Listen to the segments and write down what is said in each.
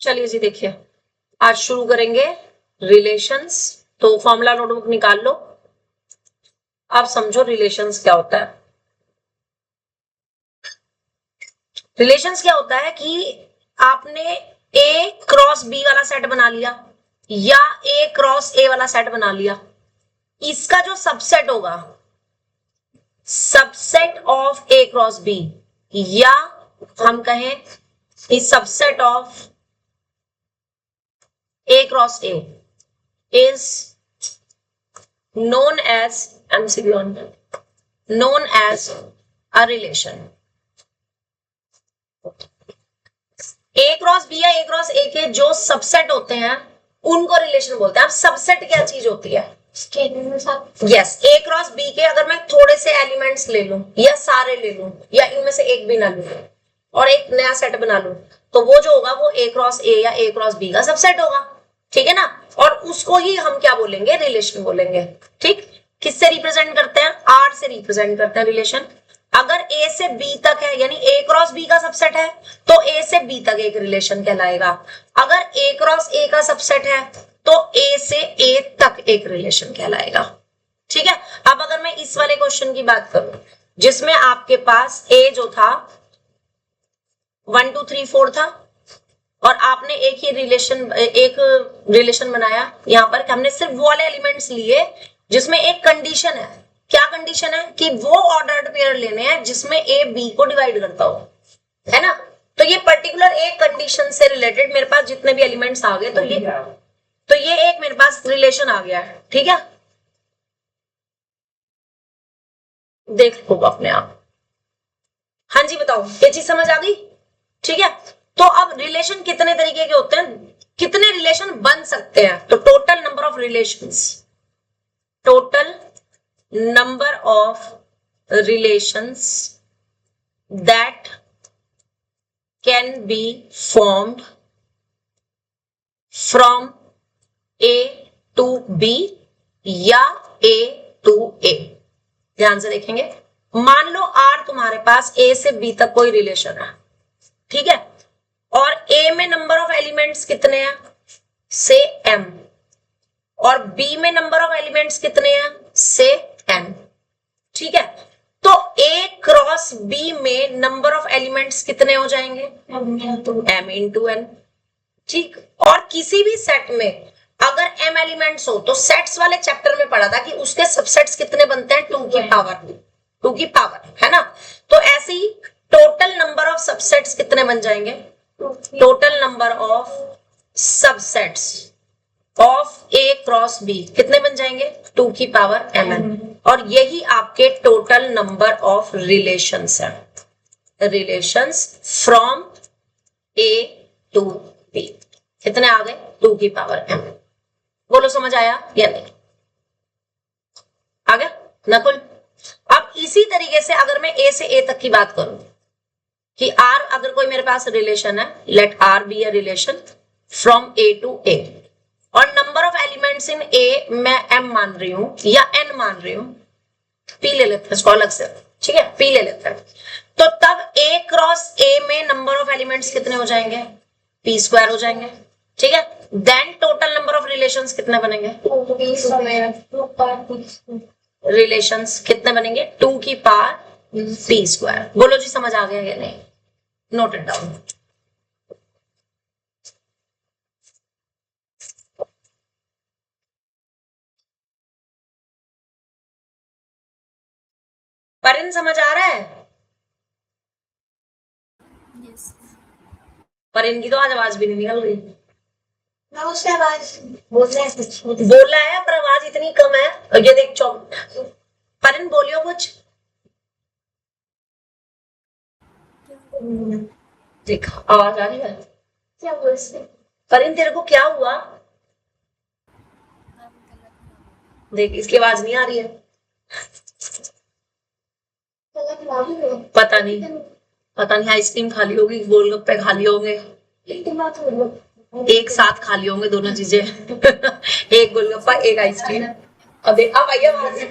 चलिए जी देखिए, आज शुरू करेंगे रिलेशंस। तो फॉर्मूला नोटबुक निकाल लो। आप समझो रिलेशंस क्या होता है। रिलेशंस क्या होता है कि आपने ए क्रॉस बी वाला सेट बना लिया या ए क्रॉस ए वाला सेट बना लिया। इसका जो सबसेट होगा, subset of A cross B, या हम कहें इस subset of A cross A is known as MCQ known as a relation. A cross B या ए क्रॉस ए के जो सबसेट होते हैं उनको रिलेशन बोलते हैं। अब सबसेट क्या चीज होती है? यस, ए क्रॉस बी के अगर मैं थोड़े से एलिमेंट्स ले लूं या सारे ले लूं या इनमें से एक भी ना लूं और एक नया सेट बना लूं, तो वो जो होगा वो ए क्रॉस ए या ए क्रॉस बी का सबसेट होगा। ठीक है ना? और उसको ही हम क्या बोलेंगे? रिलेशन बोलेंगे। ठीक, किससे रिप्रेजेंट करते हैं? आर से रिप्रेजेंट करते हैं रिलेशन। अगर ए से बी तक है यानी ए क्रॉस बी का सबसेट है तो ए से बी तक एक रिलेशन कहलाएगा। अगर ए क्रॉस ए का सबसेट है तो ए से ए तक एक रिलेशन कहलाएगा। ठीक है? अब अगर मैं इस वाले क्वेश्चन की बात करूं जिसमें आपके पास ए जो था 1 2 3 4 था और आपने एक रिलेशन बनाया। यहां पर हमने सिर्फ वो वाले एलिमेंट्स लिए जिसमें एक कंडीशन है। क्या कंडीशन है? कि वो ऑर्डर्ड पेयर लेने हैं जिसमें ए बी को डिवाइड करता हो, है ना? तो ये पर्टिकुलर एक कंडीशन से रिलेटेड मेरे पास जितने भी एलिमेंट्स आ गए तो ये एक मेरे पास रिलेशन आ गया है। ठीक है, देख लो अपने आप। हाँ जी बताओ, ये चीज समझ आ गई? ठीक है, तो अब रिलेशन कितने तरीके के होते हैं, कितने रिलेशन बन सकते हैं? तो total number of relations, total number of relations that can be formed from A to B या A to A। ध्यान से देखेंगे। मान लो R तुम्हारे पास A से B तक कोई रिलेशन है, ठीक है, और A में नंबर ऑफ एलिमेंट्स कितने हैं? से M, और B में नंबर ऑफ एलिमेंट्स कितने हैं? से N। ठीक है, तो A क्रॉस B में नंबर ऑफ एलिमेंट्स कितने हो जाएंगे? M into N। ठीक, और किसी भी सेट में अगर M एलिमेंट्स हो तो सेट्स वाले चैप्टर में पढ़ा था कि उसके सबसेट्स कितने बनते हैं? 2 की पावर, है ना? तो ऐसे ही टोटल नंबर ऑफ सबसेट्स कितने बन जाएंगे? Total number of subsets of A cross B कितने बन जाएंगे? 2 की पावर mn। और यही आपके टोटल नंबर ऑफ रिलेशंस है, relations from A to B. कितने आ गए? 2 की पावर m। बोलो समझ आया या नहीं? आ गया नकुल? अब इसी तरीके से अगर मैं ए से ए तक की बात करूं कि आर, अगर कोई मेरे पास रिलेशन है, let R be a relation from A to A, और number of elements in A मैं m मान रही हूं या n मान रही हूं, p ले लेते हैं इसको अलग से। ठीक है, p ले लेते हैं। तो तब a क्रॉस a में नंबर ऑफ एलिमेंट्स कितने हो जाएंगे? p स्क्वायर हो जाएंगे। ठीक है, then total number of relations कितने बनेंगे? रिलेशंस कितने बनेंगे? 2 की पावर p स्क्वायर। बोलो जी समझ आ गया या नहीं? Note it down. परिन समझ आ रहा है? yes. परिन की तो आज आवाज भी नहीं निकल रही। उससे आवाज बोल रहा है पर आवाज इतनी कम है। और ये देख परिन बोलियो कुछ। देख आवाज आ रही है क्या? परिन तेरे को क्या हुआ? देख इसकी आवाज नहीं आ रही है। पता नहीं आइसक्रीम खा ली होगी, गोलगप्पे खा लिए होंगे, एक साथ खा लिए होंगे दोनों चीजें। एक गोलगप्पा एक आइसक्रीम। अब आइए आवाज।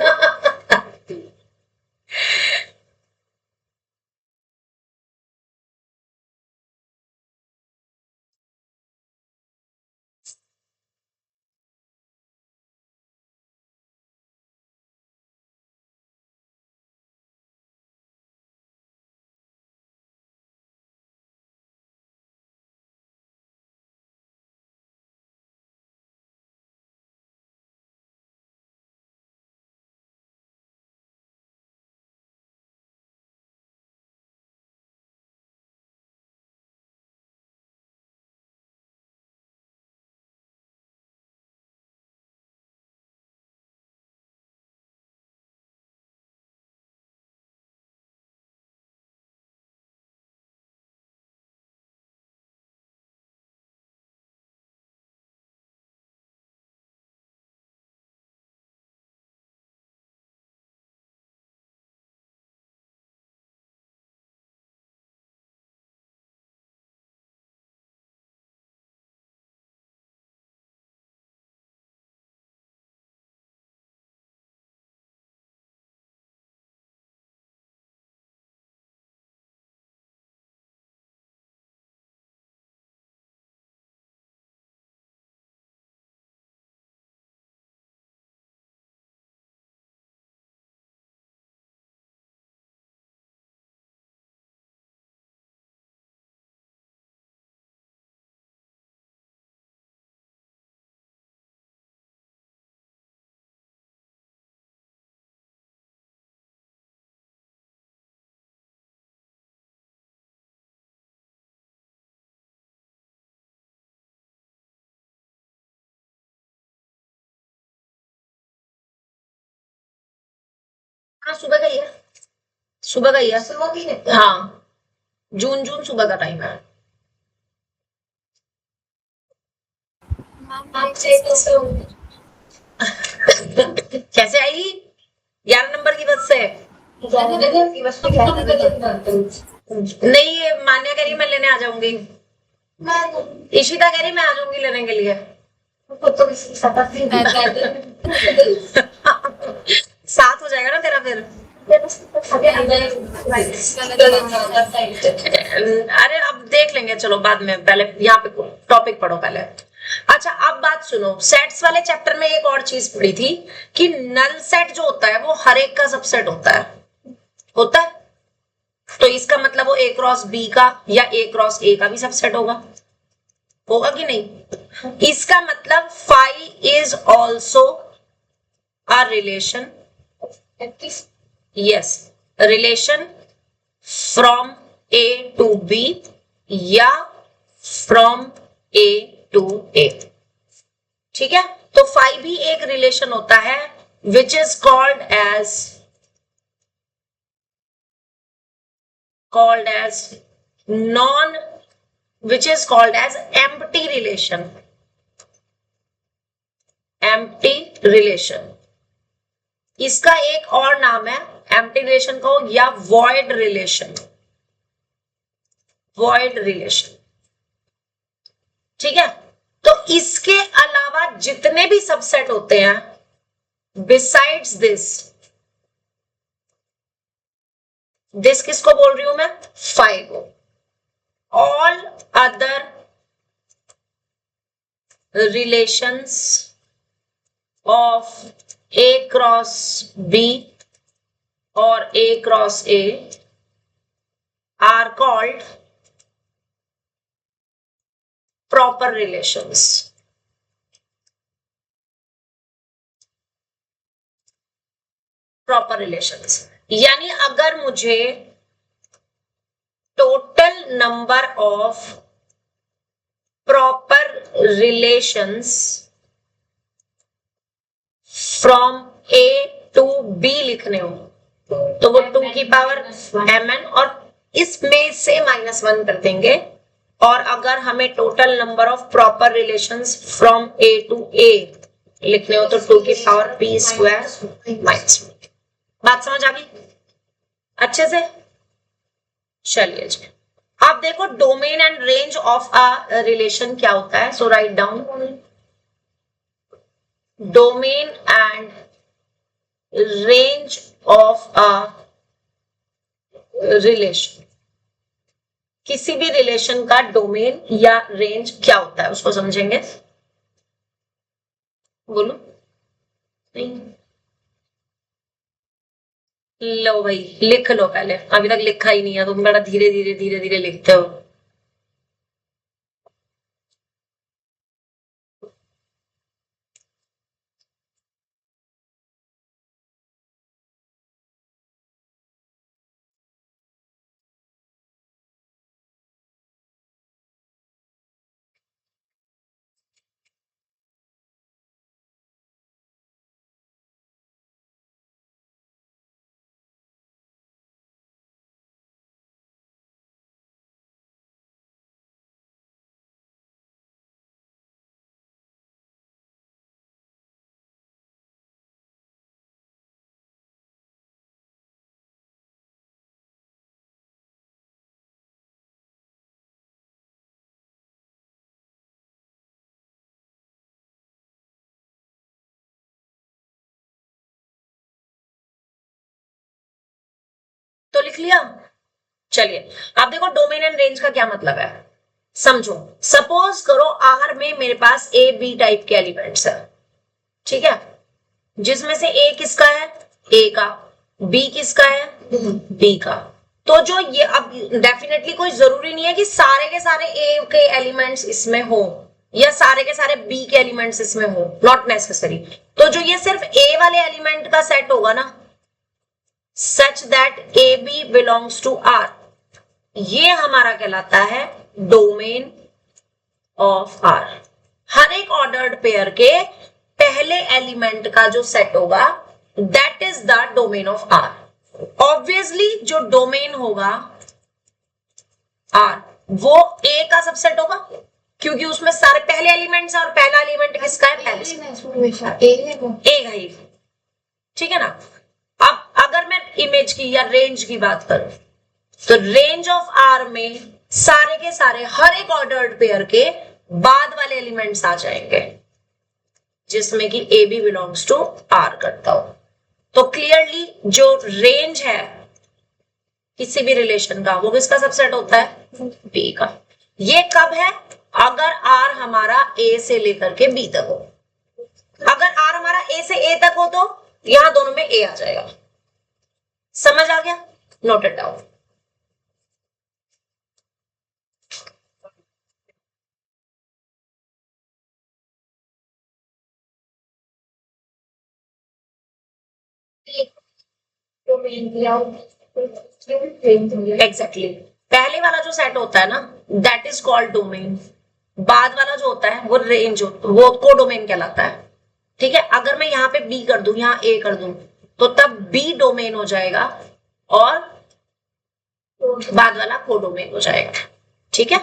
हाँ सुबह का ही है, सुबह का ही है, सुबह की है। हाँ जून जून सुबह का टाइम है। कैसे आई? 11 नंबर की बस से? नहीं ये मान्या कह रही मैं लेने आ जाऊंगी, इशिता कह रही मैं आ जाऊंगी लेने के लिए। साथ हो जाएगा ना तेरा फिर। अरे अब देख लेंगे, चलो बाद में, पहले यहाँ पे टॉपिक पढ़ो पहले। अच्छा अब बात सुनो, सेट्स वाले चैप्टर में एक और चीज पढ़ी थी कि नल सेट जो होता है वो हर एक का सबसेट होता है, होता है। तो इसका मतलब वो ए क्रॉस बी का या ए क्रॉस ए का भी सबसेट होगा, होगा कि नहीं? इसका मतलब phi is also a relation, yes relation from A to B या फ्रॉम ए टू ए, ठीक है। तो फाई भी एक रिलेशन होता है which is called as non, which is called as empty relation, empty relation। इसका एक और नाम है empty relation को या void relation, void relation, ठीक है। तो इसके अलावा जितने भी सबसेट होते हैं besides this किसको बोल रही हूं मैं? फाई को। all other relations of A cross B or A cross A are called proper relations, proper relations। यानी अगर मुझे total number of proper relations from A to B लिखने हो तो वो 2 की पावर mn और इसमें से -1 कर देंगे। और अगर हमें total number of proper relations from A to A लिखने हो तो 2 की पावर p स्क्वायर -1। बात समझ आ गई अच्छे से? चलिए जी आप देखो domain and range of a relation क्या होता है। So write down domain and range of a relation, किसी भी रिलेशन का डोमेन या रेंज क्या होता है उसको समझेंगे। बोलो नहीं, लो भाई लिख लो पहले, अभी तक लिखा ही नहीं है, तुम बड़ा धीरे धीरे धीरे धीरे लिखते हो। तो लिख लिया। चलिए आप देखो डोमेन एंड रेंज का क्या मतलब है समझो। सपोज करो आर में मेरे पास ए बी टाइप के एलिमेंट्स है, ठीक है, जिसमें से ए किसका है? ए का। बी किसका है? बी का। तो जो ये अब डेफिनेटली कोई जरूरी नहीं है कि सारे के सारे ए के एलिमेंट्स इसमें हो या सारे के सारे बी के एलिमेंट्स इसमें हो, नॉट नेसेसरी। तो जो ये सिर्फ ए वाले एलिमेंट का सेट होगा ना, such that A B belongs to R, ये हमारा कहलाता है डोमेन ऑफ आर। हर एक ऑर्डर्ड पेयर के पहले एलिमेंट का जो सेट होगा that is the domain of R. Obviously जो डोमेन होगा आर वो ए का सबसेट होगा, क्योंकि उसमें सारे पहले एलिमेंट्स और पहला एलिमेंट किसका है, पहले ए है। ठीक है ना। अब अगर मैं इमेज की या रेंज की बात करूं तो रेंज ऑफ आर में सारे के सारे हर एक ऑर्डर्ड पेयर के बाद वाले एलिमेंट्स आ जाएंगे, जिसमें कि A B belongs to R करता हो। तो क्लियरली जो रेंज है किसी भी रिलेशन का वो किसका सबसेट होता है, बी का। ये कब है, अगर आर हमारा ए से लेकर के बी तक हो। अगर आर हमारा ए से ए तक हो तो यहां दोनों में ए आ जाएगा। समझ आ गया, नोट इट डाउन। एग्जैक्टली पहले वाला जो सेट होता है ना दैट इज कॉल्ड डोमेन, बाद वाला जो होता है वो रेंज, वो कोडोमेन कहलाता है। ठीक है, अगर मैं यहाँ पे बी कर दूं, यहाँ ए कर दूं, तो तब बी डोमेन हो जाएगा और बाद वाला कोडोमेन हो जाएगा। ठीक है,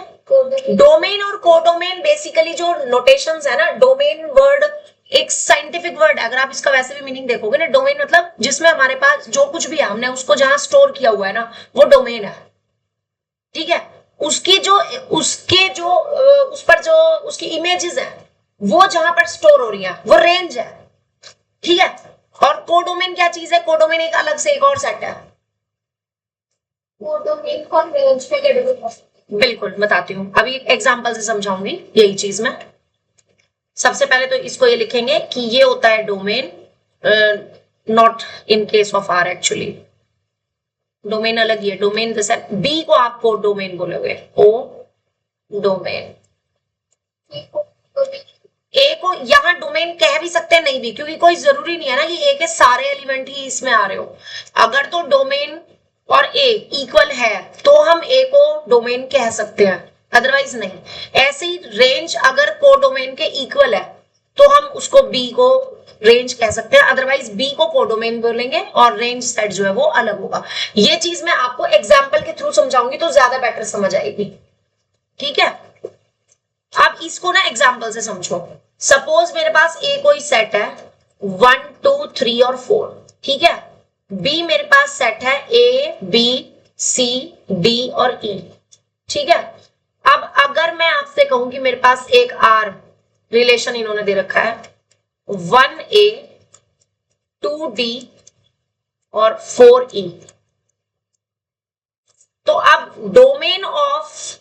डोमेन और कोडोमेन बेसिकली जो नोटेशंस है ना, डोमेन वर्ड एक साइंटिफिक वर्ड है। अगर आप इसका वैसे भी मीनिंग देखोगे ना, डोमेन मतलब जिसमें हमारे पास जो कुछ भी है हमने उसको जहां स्टोर किया हुआ है ना, वो डोमेन है। ठीक है, उसकी जो उसके जो उस पर जो उसकी इमेजेस है वो जहां पर स्टोर हो रही है वो रेंज है। ठीक है, और कोडोमेन क्या चीज है, कोडोमेन एक अलग से एक और सेट है। कोडोमेन कौन रेंज पे कैटेगरी, बिल्कुल बताती हूँ, अभी एग्जांपल से समझाऊंगी यही चीज मैं। सबसे पहले तो इसको ये लिखेंगे कि ये होता है domain, not in case of R, actually domain अलग ही है। डोमेन जैसे बी को आपको डोमेन बोलोगे, ओ डोमेन। ए को यहां डोमेन कह भी सकते हैं, नहीं भी, क्योंकि कोई जरूरी नहीं है ना कि ए के सारे एलिमेंट ही इसमें आ रहे हो। अगर तो डोमेन और ए इक्वल है तो हम ए को डोमेन कह सकते हैं, अदरवाइज नहीं। ऐसे ही रेंज अगर कोडोमेन के इक्वल है तो हम उसको बी को रेंज कह सकते हैं, अदरवाइज बी को कोडोमेन बोलेंगे और रेंज सेट जो है वो अलग होगा। ये चीज मैं आपको एग्जांपल के थ्रू समझाऊंगी तो ज्यादा बेटर समझ आएगी। ठीक है, अब इसको ना एग्जांपल से समझो। सपोज मेरे पास ए कोई सेट है 1 2 3 और 4, ठीक है। बी मेरे पास सेट है ए बी सी डी और ई, ठीक है। अब अगर मैं आपसे कहूं कि मेरे पास एक आर रिलेशन इन्होंने दे रखा है 1a 2d और 4e, तो अब डोमेन ऑफ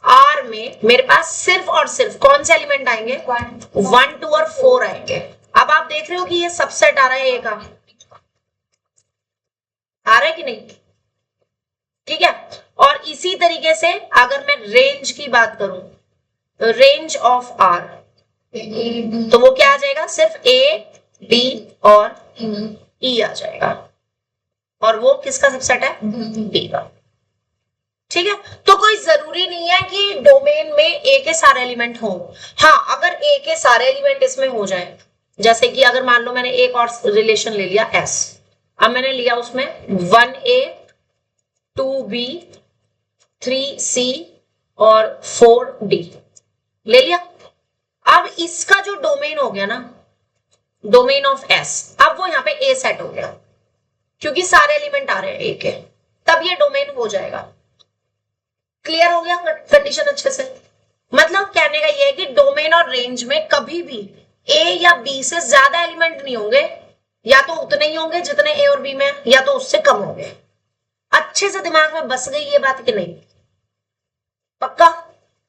आर में मेरे पास सिर्फ और सिर्फ कौन से एलिमेंट आएंगे, 1 2 और 4 आएंगे। अब आप देख रहे हो कि ये सबसेट आ रहा है ए का, आ रहा है कि नहीं, ठीक है। और इसी तरीके से अगर मैं रेंज की बात करूं, रेंज ऑफ आर, तो वो क्या आ जाएगा, सिर्फ ए बी और ई आ जाएगा, और वो किसका सबसेट है, बी का। ठीक है, तो कोई जरूरी नहीं है कि डोमेन में ए के सारे एलिमेंट हो। हाँ, अगर ए के सारे एलिमेंट इसमें हो जाए, जैसे कि अगर मान लो मैंने एक और रिलेशन ले लिया एस, अब मैंने लिया उसमें 1a 2b 3c और 4d ले लिया। अब इसका जो डोमेन हो गया ना, डोमेन ऑफ एस, अब वो यहाँ पे ए सेट हो गया क्योंकि सारे एलिमेंट आ रहे हैं ए के, तब ये डोमेन हो जाएगा। क्लियर हो गया कंडीशन अच्छे से। मतलब कहने का ये है कि डोमेन और रेंज में कभी भी ए या बी से ज्यादा एलिमेंट नहीं होंगे, या तो उतने ही होंगे जितने ए और बी में, या तो उससे कम होंगे। अच्छे से दिमाग में बस गई ये बात कि नहीं, पक्का,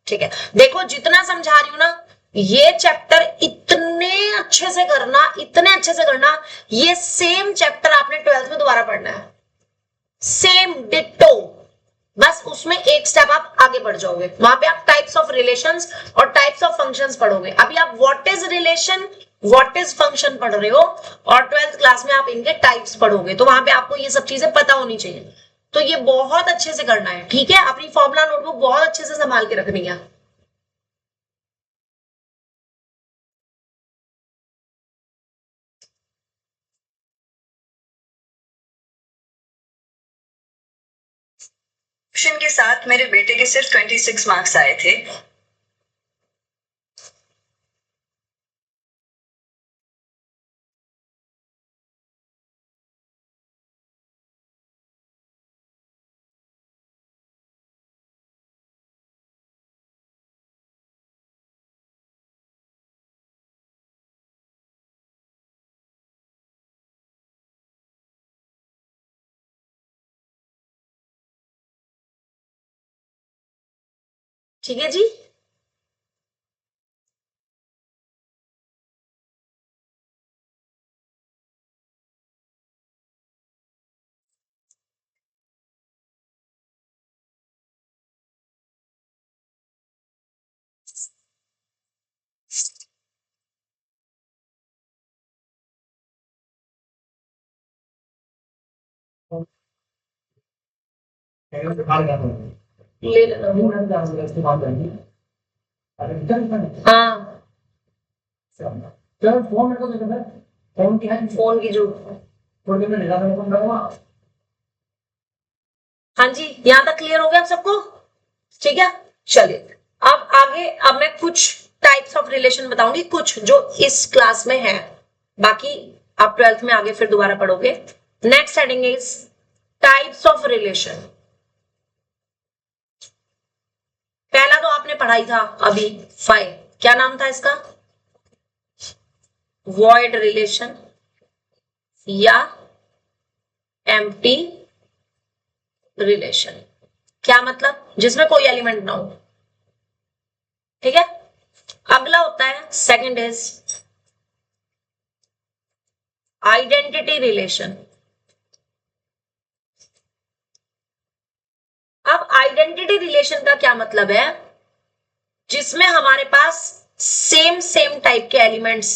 ठीक है। देखो जितना समझा रही हूं ना, ये चैप्टर इतने अच्छे से करना, इतने अच्छे से करना, ये सेम चैप्टर आपने 12th में दोबारा पढ़ना है, सेम डिट्टो, बस उसमें एक स्टेप आप आगे बढ़ जाओगे। वहां पे आप टाइप्स ऑफ रिलेशंस और टाइप्स ऑफ फंक्शंस पढ़ोगे। अभी आप what is relation what is function पढ़ रहे हो, और 12th क्लास में आप इनके टाइप्स पढ़ोगे, तो वहां पे आपको ये सब चीजें पता होनी चाहिए। तो ये बहुत अच्छे से करना है, ठीक है। अपनी फॉर्मूला नोटबुक बहुत अच्छे से संभाल के रखनी है। क्वेश्चन के साथ मेरे बेटे के सिर्फ 26 मार्क्स आए थे। ठीक है जी। ले लेना। हाँ फोन की जरूरत। हाँ जी, यहां तक क्लियर हो गया आप सबको? ठीक है, चलिए अब आगे। अब मैं कुछ टाइप्स ऑफ रिलेशन बताऊंगी, कुछ जो इस क्लास में है, बाकी आप 12th में आगे फिर दोबारा पढ़ोगे। Next heading is types of relation. पहला तो आपने पढ़ाई था अभी 5, क्या नाम था इसका? वॉइड रिलेशन या एम्प्टी रिलेशन। क्या मतलब? जिसमें कोई एलिमेंट ना हो। ठीक है, अगला होता है सेकंड इज आइडेंटिटी रिलेशन। अब आइडेंटिटी रिलेशन का क्या मतलब है? जिसमें हमारे पास सेम टाइप के एलिमेंट्स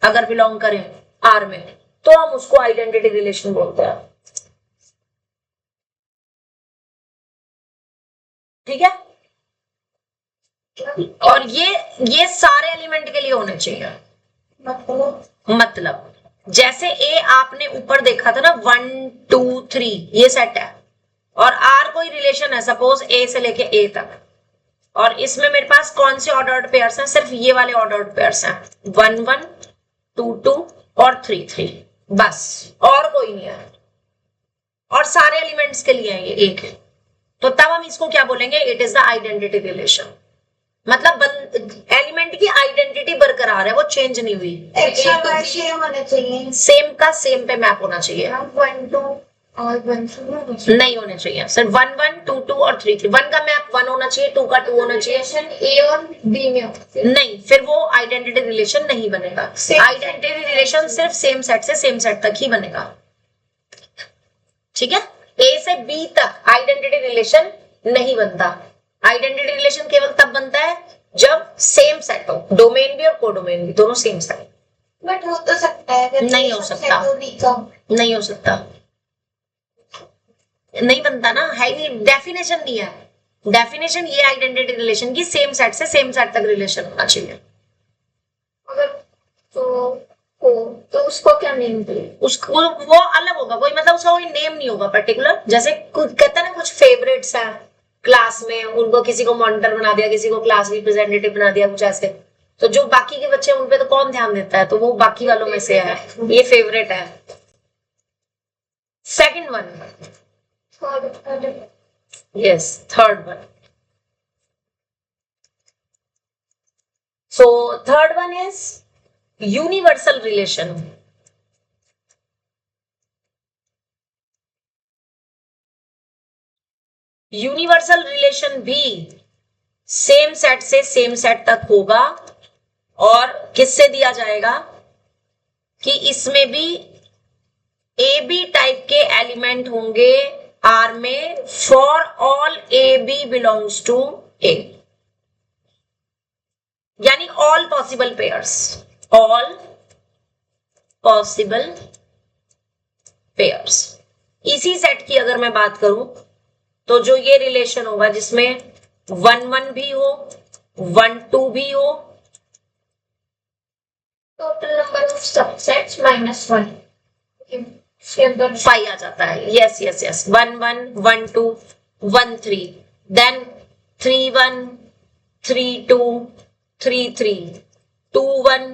अगर बिलोंग करें आर में, तो हम उसको आइडेंटिटी रिलेशन बोलते हैं। ठीक है, और ये सारे एलिमेंट के लिए होने चाहिए। मतलब जैसे ए आपने ऊपर देखा था ना, 1 2 3 ये सेट है, और आर कोई रिलेशन है सपोज ए से लेके ए तक, और इसमें मेरे पास कौन से ऑर्डर्ड पेयर्स हैं? सिर्फ ये वाले ऑर्डर्ड पेयर्स हैं, 1 1 2 2 और 3 3, बस और कोई नहीं है, और सारे एलिमेंट्स के लिए है ये एक है। तो तब हम इसको क्या बोलेंगे? It is the identity relation. मतलब एलिमेंट की आइडेंटिटी बरकरार है, वो चेंज नहीं हुई। सेम होना चाहिए, सेम का सेम पे मैप होना चाहिए, 1 2 और 1 नहीं होने चाहिए। सिर्फ 1 1 2 2 और 3 3। 1 का मैप 1 होना चाहिए, 2 का 2 होना चाहिए। ए और बी में नहीं, फिर वो आइडेंटिटी रिलेशन नहीं बनेगा। आइडेंटिटी रिलेशन सिर्फ सेम सेट से सेम सेट तक ही बनेगा। ठीक है, ए से बी तक आइडेंटिटी रिलेशन नहीं बनता। आइडेंटिटी रिलेशन केवल तब बनता है जब सेम सेट हो, डोमेन भी और कोडोमेन भी, दोनों सेम सेट। बट हो तो सकता है, नहीं हो सकता, नहीं हो सकता, नहीं बनता ना, है ही डेफिनेशन नहीं है। डेफिनेशन ये आइडेंटिटी रिलेशन की सेम सेट से सेम सेट तक रिलेशन होना चाहिए। अगर तो उसको क्या नेम दे? उसको वो अलग होगा, कोई मतलब उसका कोई नेम नहीं होगा पर्टिकुलर। जैसे कहता है ना कुछ फेवरेट्स हैं क्लास में, उनको किसी को मॉनिटर बना दिया, किसी को क्लास रिप्रेजेंटेटिव बना दिया, कुछ ऐसे। तो जो बाकी के बच्चे उन पे तो कौन ध्यान देता है? तो वो बाकी वालों में से है, ये फेवरेट है। Second one, yes, third one. So third one is universal relation. Universal relation भी सेम सेट से सेम सेट तक होगा, और किससे दिया जाएगा कि इसमें भी ए बी टाइप के एलिमेंट होंगे आर में, for all A B belongs to A, यानी all possible pairs, all possible pairs. इसी सेट की अगर मैं बात करूं तो जो ये रिलेशन होगा जिसमें 1 1 भी हो, 1 2 भी हो, टोटल नंबर ऑफ सबसेट्स -1 5 आ जाता है। यस यस यस, 1 1 1 2 1 3, then 3 1, 3 2, 3 3, 2 1,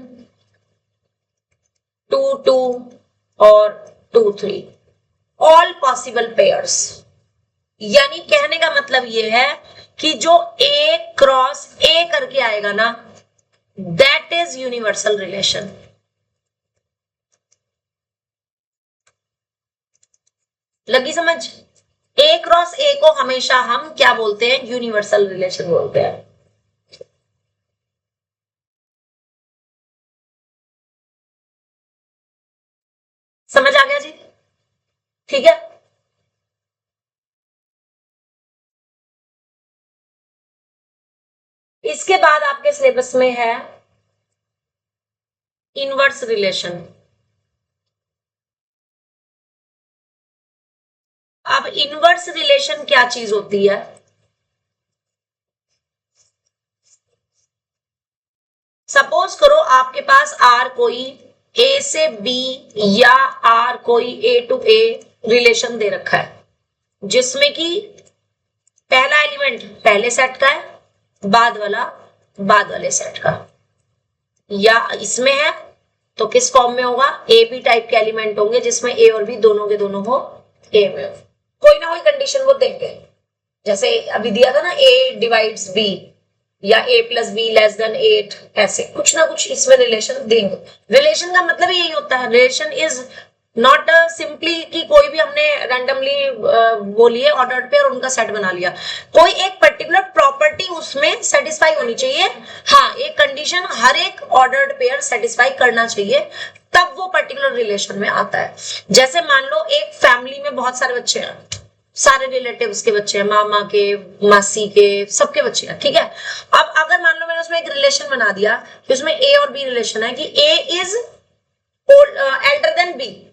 2 2 और 2 3, ऑल पॉसिबल पेयर्स। यानी कहने का मतलब ये है कि जो A क्रॉस A करके आएगा ना, दैट इज यूनिवर्सल रिलेशन। लगी समझ? A क्रॉस A को हमेशा हम क्या बोलते हैं? यूनिवर्सल रिलेशन बोलते हैं। समझ आ गया जी? ठीक है। इसके बाद आपके सिलेबस में है इनवर्स रिलेशन। अब इनवर्स रिलेशन क्या चीज होती है? सपोज करो आपके पास आर कोई ए से बी या आर कोई ए टू ए रिलेशन दे रखा है, जिसमें कि पहला एलिमेंट पहले सेट का है, बाद वाला बाद वाले सेट का, या इसमें है तो किस फॉर्म में होगा? ए बी टाइप के एलिमेंट होंगे जिसमें ए और बी दोनों के दोनों हो ए में। कोई ना कोई कंडीशन वो देंगे, जैसे अभी दिया था ना ए डिवाइड्स बी या a plus be less than 8, ऐसे कुछ ना कुछ इसमें रिलेशन देंगे। रिलेशन का मतलब यही होता है, रिलेशन इज नॉट सिंपली कि कोई भी हमने रैंडमली वो लिए ऑर्डर्ड पेयर और उनका सेट बना लिया। कोई एक पर्टिकुलर प्रॉपर्टी उसमें सेटिस्फाई होनी चाहिए। हाँ, एक कंडीशन हर एक ऑर्डर्ड पेयर सेटिस्फाई करना चाहिए, तब वो पर्टिकुलर रिलेशन में आता है। जैसे मान लो एक फैमिली में बहुत सारे बच्चे हैं, सारे रिलेटिव्स के बच्चे हैं, मामा के, मासी के, सबके बच्चे हैं, ठीक है। अब अगर मान लो मैंने उसमें एक रिलेशन बना दिया कि उसमें ए और बी रिलेशन है कि ए इज एल्डर देन बी,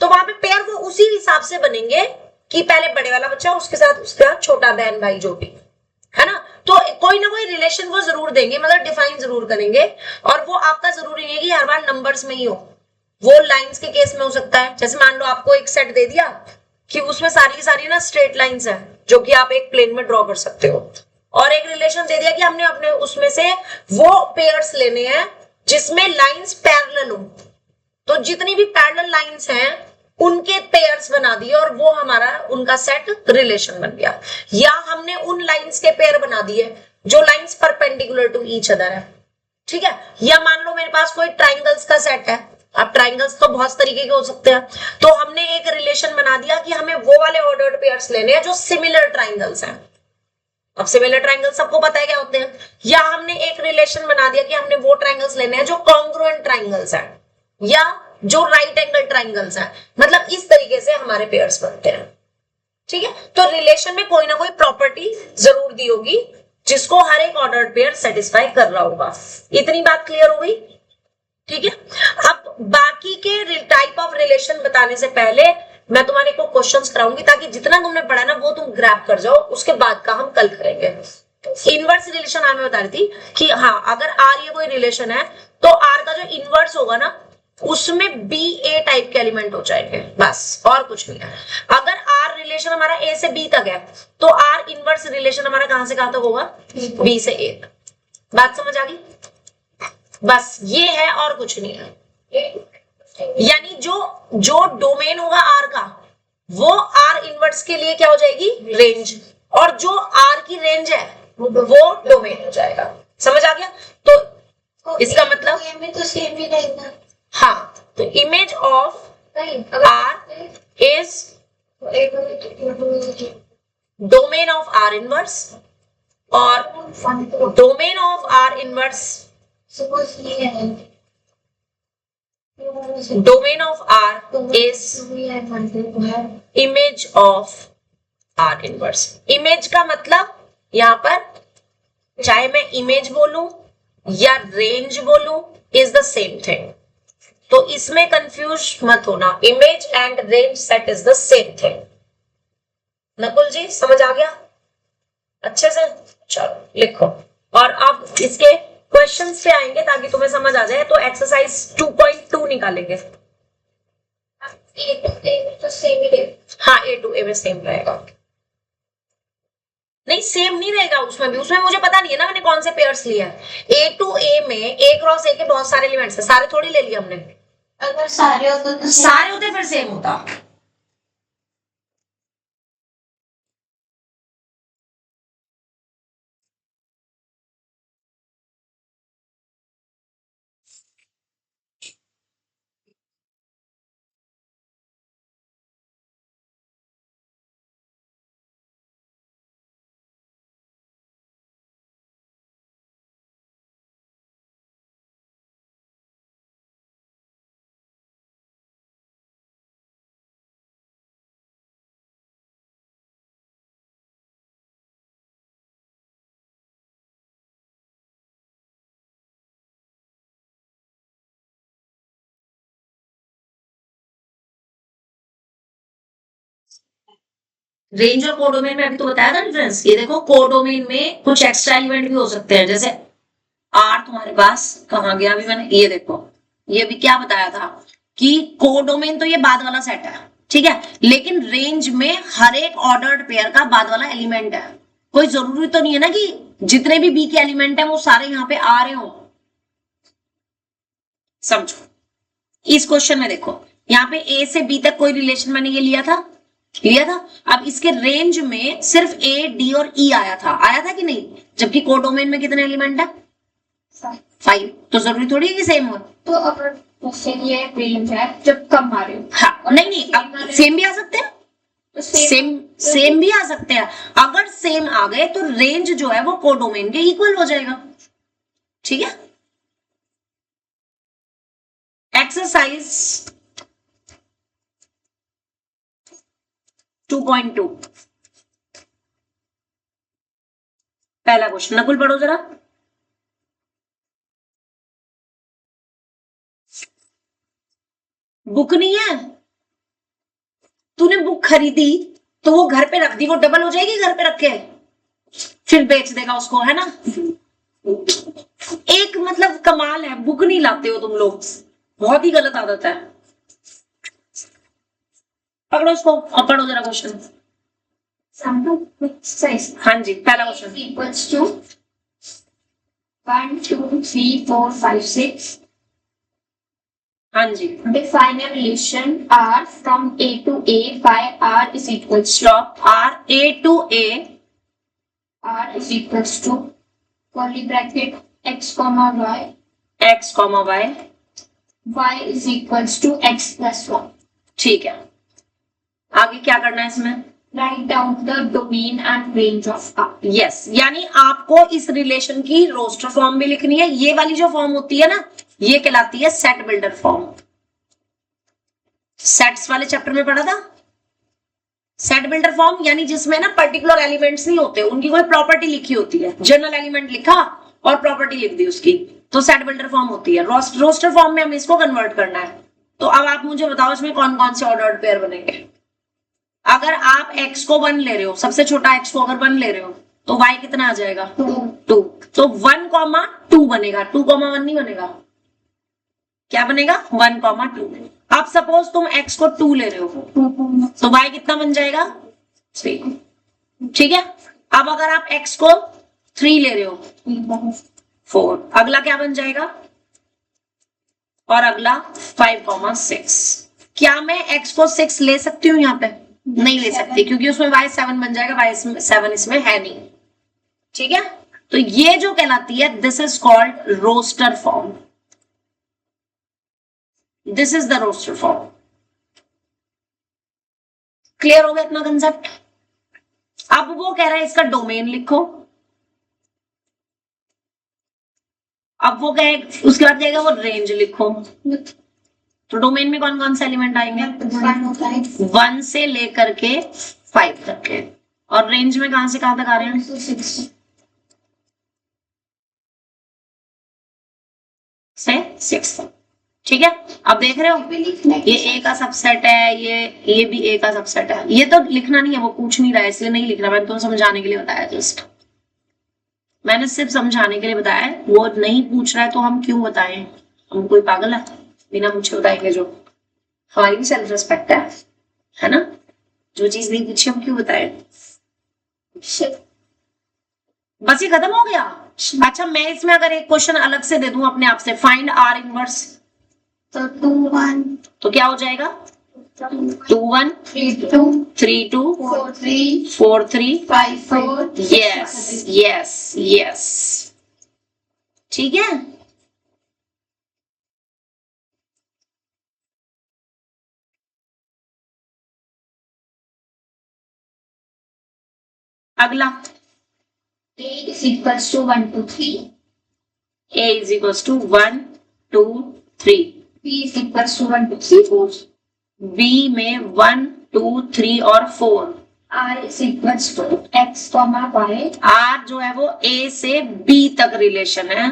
तो वहां पे पेयर वो उसी हिसाब से बनेंगे कि पहले बड़े वाला बच्चा उसके साथ उसका छोटा बहन भाई जो भी है ना, तो कोई ना कोई रिलेशन वो जरूर देंगे, मतलब डिफाइन जरूर करेंगे। और वो आपका जरूरी नहीं है कि हर बार नंबर्स में ही हो, वो लाइंस के केस में हो सकता है। जैसे मान लो आपको एक सेट दे दिया कि उसमें सारी की सारी ना स्ट्रेट लाइंस है जो कि आप एक प्लेन में ड्रॉ कर सकते हो, और एक रिलेशन दे दिया कि हमने अपने उसमें से वो पेयर्स लेने हैं जिसमें लाइंस पैरेलल हो, तो जितनी भी पैरेलल लाइंस हैं उनके पेयर्स बना दिए और वो हमारा उनका सेट रिलेशन बन गया। या हमने उन लाइंस के पेयर बना दिए जो lines perpendicular to each other है, ठीक है। या मान लो मेरे पास कोई ट्राइंगल्स का सेट है, अब ट्राइंगल्स तो बहुत तरीके के हो सकते हैं, तो हमने एक रिलेशन बना दिया कि हमें वो वाले ऑर्डर्ड पेयर्स लेने हैं जो सिमिलर ट्राइंगल्स हैं। अब सिमिलर ट्राइंगल सबको पता है क्या होते हैं। या हमने एक रिलेशन बना दिया कि हमने वो ट्राइंगल्स लेने हैं जो कॉन्ग्रुएंट ट्राइंगल्स हैं या जो राइट एंगल ट्राइंगल्स हैं, मतलब इस तरीके से हमारे पेयर्स बनते हैं, ठीक है। तो रिलेशन में कोई ना कोई प्रॉपर्टी जरूर दी होगी जिसको हर एक ऑर्डर्ड पेयर सेटिस्फाई कर रहा होगा। इतनी बात क्लियर हो गई, ठीक है। अब बाकी के टाइप ऑफ रिलेशन बताने से पहले मैं तुम्हारे को क्वेश्चंस कराऊंगी ताकि जितना तुमने पढ़ा ना वो तुम ग्रैब कर जाओ, उसके बाद का हम कल करेंगे। इनवर्स रिलेशन मैं बता रही थी कि हाँ, अगर आर ये कोई रिलेशन है तो आर का जो इनवर्स होगा ना उसमें बी ए टाइप के एलिमेंट हो जाएंगे, बस और कुछ नहीं है। अगर आर रिलेशन हमारा ए से बी तक है तो आर इनवर्स रिलेशन हमारा कहां से कहां तक होगा? बी से ए तक। बात समझ आ गई? बस ये है और कुछ नहीं है। यानी जो डोमेन होगा आर का वो आर इनवर्स के लिए क्या हो जाएगी? रेंज, और जो आर की रेंज है वो डोमेन हो जाएगा। समझ आ गया? तो इसका मतलब में तो सेम ही रहेगा। हाँ, तो image of R is domain of R inverse, और domain of R inverse, suppose ये है domain of R is image of R inverse. Image का मतलब यहां पर चाहे मैं इमेज बोलूं या रेंज बोलूं इज द सेम थिंग, तो इसमें कंफ्यूज मत होना। Image and range set is the same thing. Nakul ji समझ आ गया अच्छे से? चलो लिखो, और अब इसके क्वेश्चंस पे आएंगे ताकि तुम्हें समझ आ जाए। तो एक्सरसाइज 2.2 निकालेंगे। तो सेम ही रहेगा। हाँ, ए टू ए में सेम रहेगा। नहीं सेम नहीं रहेगा उसमें भी, उसमें मुझे पता नहीं है ना मैंने कौन से पेयर्स लिया है। ए टू ए में ए क्रॉस ए के बहुत सारे एलिमेंट्स है, सारे थोड़ी ले लिए हमने, अगर सारे होते तो सारे होते फिर सेम होता। रेंज और कोडोमेन में अभी तो बताया था डिफरेंस। ये देखो कोडोमेन में कुछ एक्स्ट्रा एलिमेंट भी हो सकते हैं, जैसे आर तुम्हारे पास कहाँ गया अभी मैंने, ये देखो ये भी क्या बताया था कि कोडोमेन तो ये बाद वाला सेट है, ठीक है, लेकिन रेंज में हर एक ऑर्डर्ड पेयर का बाद वाला एलिमेंट है। कोई जरूरी तो नहीं है ना कि जितने भी बी के एलिमेंट है वो सारे यहाँ पे आ रहे हो। समझो इस क्वेश्चन में देखो यहाँ पे ए से बी तक कोई रिलेशन मैंने ये लिया था। अब इसके रेंज में सिर्फ ए डी और ई आया था कि नहीं, जबकि कोडोमेन में कितने एलिमेंट है 5, तो जरूरी थोड़ी है कि सेम हो। तो अगर क्वेश्चन ये रेंज है जब कम आ रहे हो, हाँ नहीं अब सेम भी आ सकते हैं, तो सेम भी आ सकते हैं। अगर सेम आ गए तो रेंज जो है वो कोडोमेन के इक्वल हो जाएगा, ठीक है। एक्सरसाइज 2.2 पहला क्वेश्चन, नकुल पढ़ो जरा। बुक नहीं है, तूने बुक खरीदी तो वो घर पे रख दी, वो डबल हो जाएगी घर पे रखे, फिर बेच देगा उसको, है ना। एक मतलब कमाल है, बुक नहीं लाते हो तुम लोग, बहुत ही गलत आदत है। पकड़ो इसको और पढ़ो जरा क्वेश्चन। हाँ जी पहला क्वेश्चन। Equals to 1 2 3 4 5 6। हाँ जी Define a relation R from A to A by R is equals to stop. R A to A, R is equals to curly bracket x comma X comma Y is equals to x plus 1. ठीक है। आगे क्या करना है इसमें, Write down the domain and range of R. Yes यानी आपको इस रिलेशन की रोस्टर फॉर्म भी लिखनी है। ये वाली जो फॉर्म होती है ना ये कहलाती है सेट बिल्डर फॉर्म। सेट्स वाले चैप्टर में पढ़ा था सेट बिल्डर फॉर्म, यानी जिसमें ना पर्टिकुलर एलिमेंट्स नहीं होते, उनकी कोई प्रॉपर्टी लिखी होती है, जनरल एलिमेंट लिखा और प्रॉपर्टी लिख दी उसकी, तो सेट बिल्डर फॉर्म होती है। रोस्टर फॉर्म में हमें इसको कन्वर्ट करना है। तो अब आप मुझे बताओ इसमें कौन कौन से ऑर्डर्ड पेयर बनेंगे। अगर आप x को 1 ले रहे हो, सबसे छोटा x को अगर 1 ले रहे हो तो y कितना आ जाएगा 2, तो 1,2 बनेगा, 2,1 नहीं बनेगा, क्या बनेगा 1,2। अब सपोज तुम x को 2 ले रहे हो तो y कितना बन जाएगा 3, ठीक है। अब अगर आप x को 3 ले रहे हो 4, अगला क्या बन जाएगा और अगला 5,6। क्या मैं x को 6 ले सकती हूँ यहाँ पे, नहीं ले सकती क्योंकि उसमें y 7 बन जाएगा, y 7 इसमें है नहीं, ठीक है। तो ये जो कहलाती है this is called roster form, this is the roster form. Clear हो गया इतना कंसेप्ट। अब वो कह रहा है इसका डोमेन लिखो, अब वो कहे उसके बाद कहेगा वो रेंज लिखो। तो डोमेन में कौन कौन से एलिमेंट आएंगे 1 से लेकर के 5 तक के, और रेंज में कहां से कहां तक आ रहे हैं 6 तक, ठीक है। अब देख रहे हो ये ए का सबसेट है, ये भी ए का सबसेट है। ये तो लिखना नहीं है, वो पूछ नहीं रहा है इसलिए नहीं लिख रहा, मैंने तो समझाने के लिए बताया, जस्ट मैंने सिर्फ समझाने के लिए बताया है। वो नहीं पूछ रहा है तो हम क्यों बताएं, हम कोई पागल है बिना पूछे बताएंगे। जो हमारी भी सेल्फ रिस्पेक्ट है ना, जो चीज नहीं पूछी हम क्यों बताएं। बस ये खत्म हो गया। अच्छा, मैं इसमें अगर एक क्वेश्चन अलग से दे दूं अपने आप से, फाइंड आर इनवर्स, तो 2 1 तो क्या हो जाएगा? 2 1 3 2 3 2 4 3 4 3 5 4 यस यस यस, ठीक है। अगला, A is equals to 1 2 3. a is equals to 1 2 3, B is equals to 1 2 3 4. b में 1 2 3 और 4, R is equals to X comma Y. r जो है वो a से b तक रिलेशन है,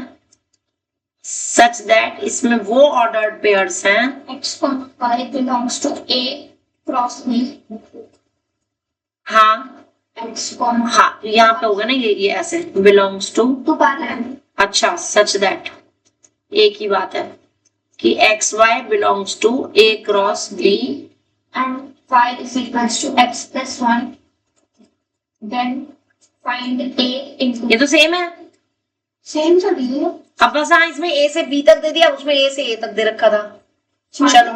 सच दैट इसमें वो ऑर्डर्ड पेयर्स हैं। X comma Y belongs to A cross B. हाँ X comma हाँ, यहाँ पे होगा ना ये ऐसे, बिलोंग्स टू, दोबारा अच्छा सच दैट एक ही बात है कि X Y belongs to A cross B, and Y is equals to X plus 1. Then find A into ये तो सेम है। same तो दिए. अब बस हाँ, इसमें ए से बी तक दे दिया, उसमें ए से ए तक दे रखा था। चलो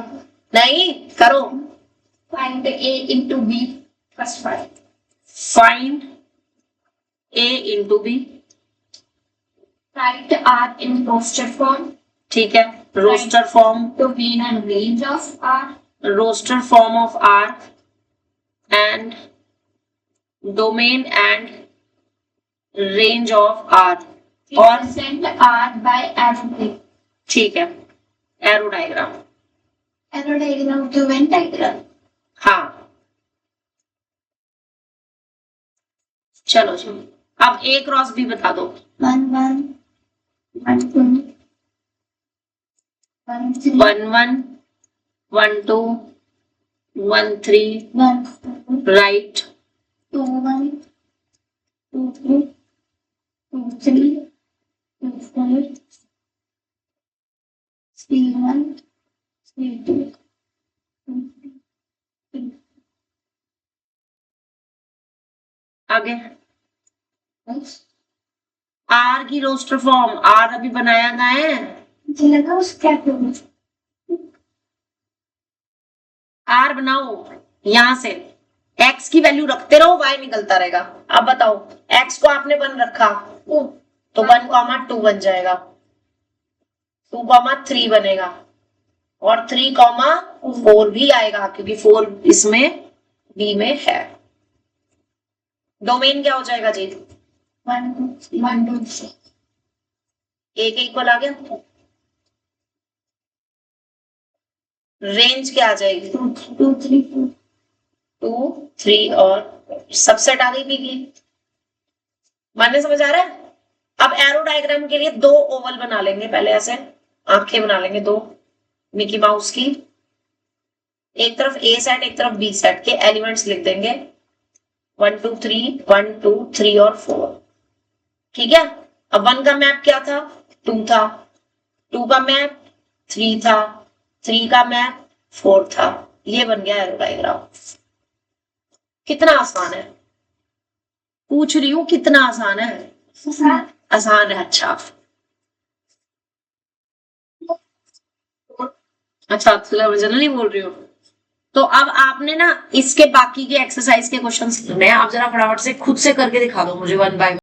नहीं करो, Find A into B plus 5. Find A into B, Write R in roster form. ठीक है, roster form, Domain and range of R. Roster form of R and domain and range of R, और Represent R by arrow. ठीक है, arrow diagram, Arrow diagram to Venn diagram. हाँ चलो जी, अब ए cross B बता दो। 1 1 1 2 1 3 1 1 1 2 1 3 1 राइट, 2 1 2 3 2 3 2 4 3 1 3 2 आगे are की रोस्टर फॉर्म, आर अभी बनाया गया है, मुझे लगा उस क्या करूं. आर बनाओ यहां से, एक्स की वैल्यू रखते रहो, वाई निकलता रहेगा। अब बताओ, एक्स को आपने 1 रखा तो 1,2 बन जाएगा, 2,3 बनेगा, और 3,4 भी आएगा क्योंकि 4 इसमें बी में है। डोमेन क्या हो जाएगा जी? 1 2 1 2 3. ए के इक्वल आ गया। रेंज क्या आ जाएगी? 2 3 4. 2 3 और सबसेट आ गई बी की। मानने समझ आ रहा है? अब एरो डायग्राम के लिए 2 ओवल बना लेंगे, पहले ऐसे आंखें बना लेंगे 2 मिकी माउस की, एक तरफ ए सेट एक तरफ बी सेट के एलिमेंट्स लिख देंगे 1 2 3 1 2 3 और 4, ठीक है। अब 1 का मैप क्या था? 2 था, 2 का मैप 3 था, 3 का मैप 4 था, ये बन गया एरो डायग्राम। कितना आसान है, पूछ रही हूं कितना आसान है? आसान है, अच्छा अच्छा, जनरली बोल रही हूँ। तो अब आपने ना इसके बाकी के एक्सरसाइज के क्वेश्चंस करने हैं, आप जरा फटाफट से खुद से करके दिखा दो मुझे 1 बाय 1।